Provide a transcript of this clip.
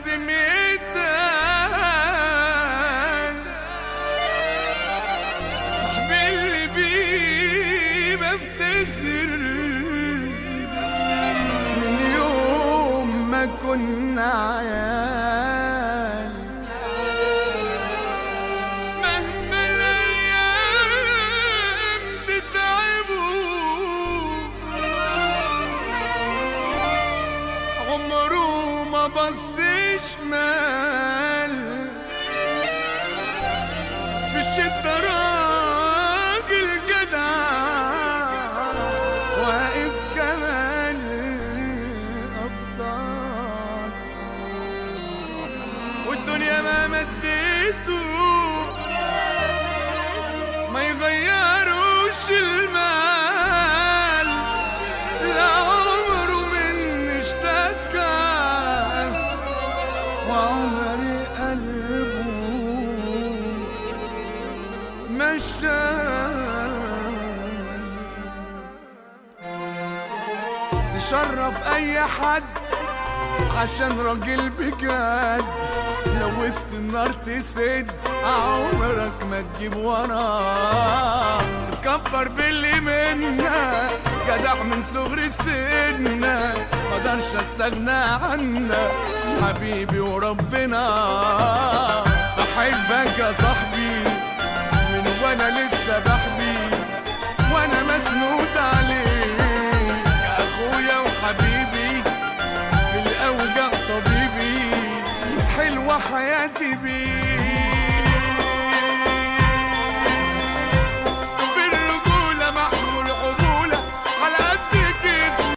بذمتك، صاحبي اللي بيه بفتخر من يوم ما كنا عيال. مهما الأيام تتعبوا عمره ما بص شمال، في الشدة راجل جدع واقف كمان الأبطال، والدنيا ما مديته ما يغيروش المال، لا عمره من اشتكى وعمر قلبه مشى. تشرف اي حد عشان راجل بجد، لو وسط النار تسد عمرك ما تجيب وراه. تكبر باللي منا جدع من صغر سننا، مقدرش استغنى عنك حبيبي وربنا. بحبك يا صاحبي من وانا لسه بحبي، وانا مسنود عليك يا اخويا وحبيبي، في الاوجع طبيبي حلوة حياتي بيك.